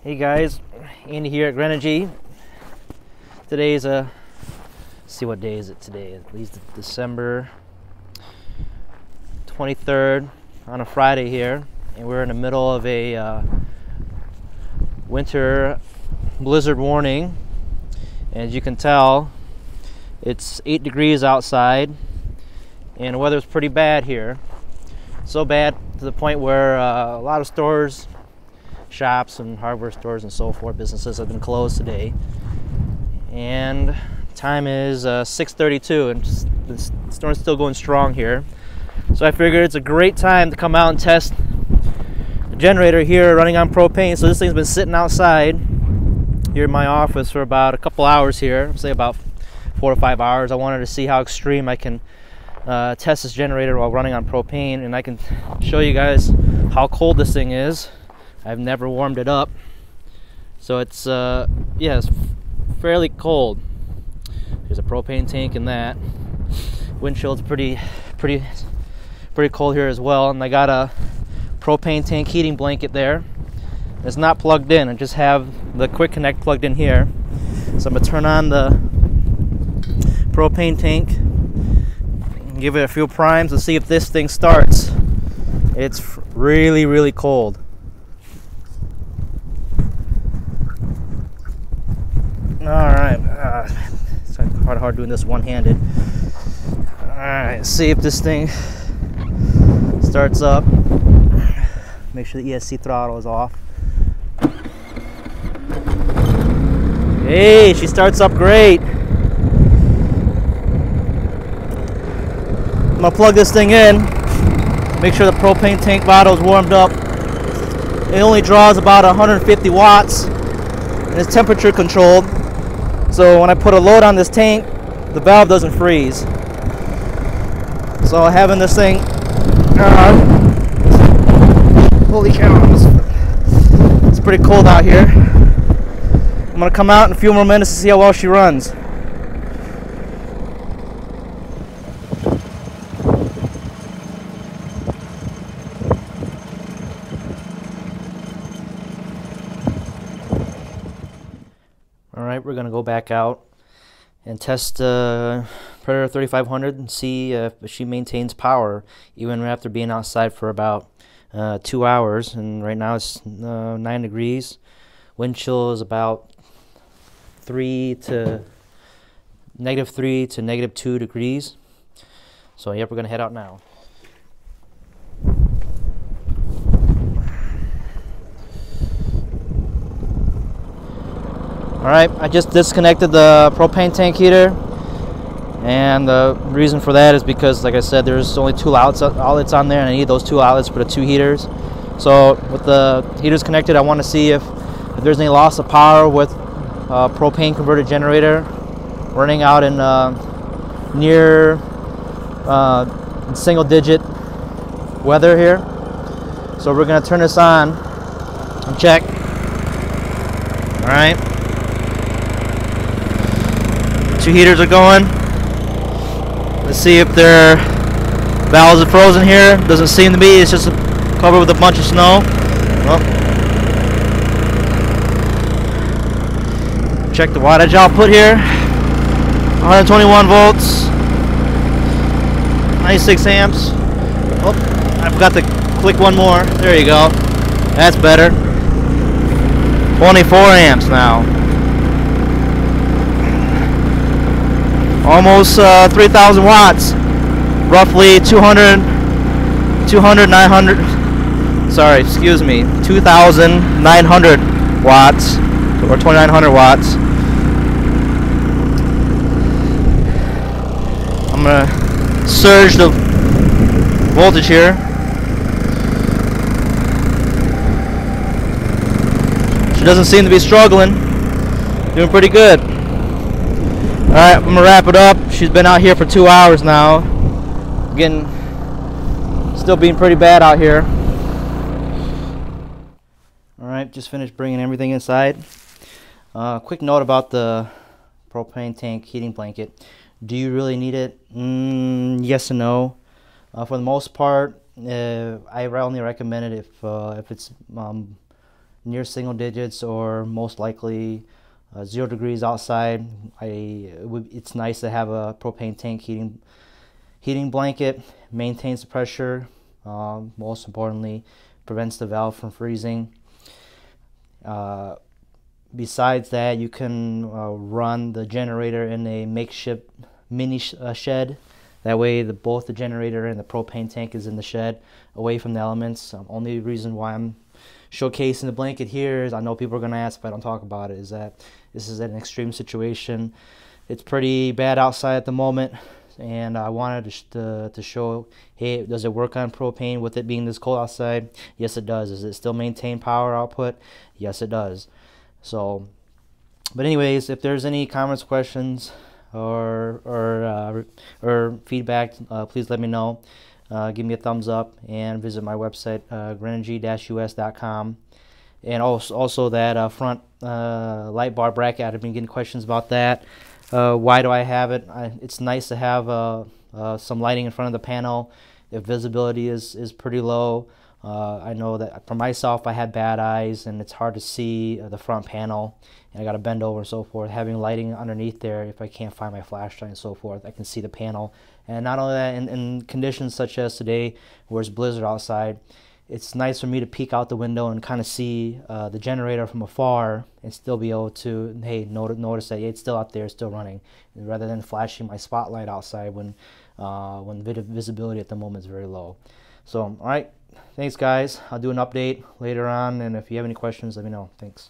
Hey guys, Andy here at Grenergy. Today's let's see, what day is it today? At least December 23rd on a Friday here, and we're in the middle of a winter blizzard warning. And as you can tell, it's 8 degrees outside, and the weather's pretty bad here. So bad to the point where a lot of stores, shops and hardware stores and so forth, businesses have been closed today. And time is 6:32, and the storm's still going strong here. So I figured it's a great time to come out and test the generator here running on propane. So this thing's been sitting outside here in my office for about a couple hours here, say about 4 to 5 hours. I wanted to see how extreme I can test this generator while running on propane, and I can show you guys how cold this thing is. I've never warmed it up, so it's yeah, it's fairly cold. There's a propane tank in that. Windshield's pretty cold here as well, and I got a propane tank heating blanket there. It's not plugged in. I just have the quick connect plugged in here. So I'm gonna turn on the propane tank, give it a few primes, and see if this thing starts. It's really cold. Alright, it's hard doing this one-handed. Alright, see if this thing starts up. Make sure the ESC throttle is off. Hey, she starts up great. I'm gonna plug this thing in, make sure the propane tank bottle is warmed up. It only draws about 150 watts and it's temperature controlled. So when I put a load on this tank, the valve doesn't freeze. So having this thing, holy cow, it's pretty cold out here. I'm gonna come out in a few more minutes to see how well she runs. Alright, we're going to go back out and test Predator 3500 and see if she maintains power even after being outside for about 2 hours. And right now it's 9 degrees. Wind chill is about -3 to -2 degrees. So yep, we're going to head out now. Alright, I just disconnected the propane tank heater, and the reason for that is because, like I said, there's only 2 outlets on there, and I need those 2 outlets for the 2 heaters. So with the heaters connected, I want to see if there's any loss of power with propane converted generator running out in near single digit weather here. So we're going to turn this on and check. Alright. 2 heaters are going. Let's see if their valves are frozen here. Doesn't seem to be. It's just covered with a bunch of snow. Well, check the wattage output here. 121 volts. 96 amps. Oh, I forgot to click one more. There you go. That's better. 24 amps now. Almost 3,000 watts, roughly 2,900 watts, or 2,900 watts. I'm gonna surge the voltage here. She doesn't seem to be struggling, doing pretty good. Alright, I'm gonna wrap it up. She's been out here for 2 hours now. Still being pretty bad out here. Alright, just finished bringing everything inside. Quick note about the propane tank heating blanket. Do you really need it? Yes and no. For the most part, I only recommend it if it's near single digits or most likely 0 degrees outside, it's nice to have a propane tank heating blanket. Maintains the pressure. Most importantly, prevents the valve from freezing. Besides that, you can run the generator in a makeshift mini shed. That way, both the generator and the propane tank is in the shed, away from the elements. Only reason why I'm showcasing the blanket here is I know people are going to ask if I don't talk about it, is that this is an extreme situation. It's pretty bad outside at the moment, and I wanted to show, hey, does it work on propane with it being this cold outside? Yes, it does. Does it still maintain power output? Yes, it does. So, but anyways, if there's any comments, questions, or feedback, please let me know. Give me a thumbs up and visit my website, grenergy-us.com. And also that front light bar bracket, I've been getting questions about that. Why do I have it? It's nice to have some lighting in front of the panel if visibility is pretty low. I know that for myself, I had bad eyes and it's hard to see the front panel, and I got to bend over and so forth. Having lighting underneath there, if I can't find my flashlight and so forth, I can see the panel. And not only that, in conditions such as today where it's blizzard outside, it's nice for me to peek out the window and kind of see the generator from afar and still be able to, hey, notice that it's still out there, it's still running, rather than flashing my spotlight outside when visibility at the moment is very low. So, all right, thanks guys. I'll do an update later on, and if you have any questions, let me know. Thanks.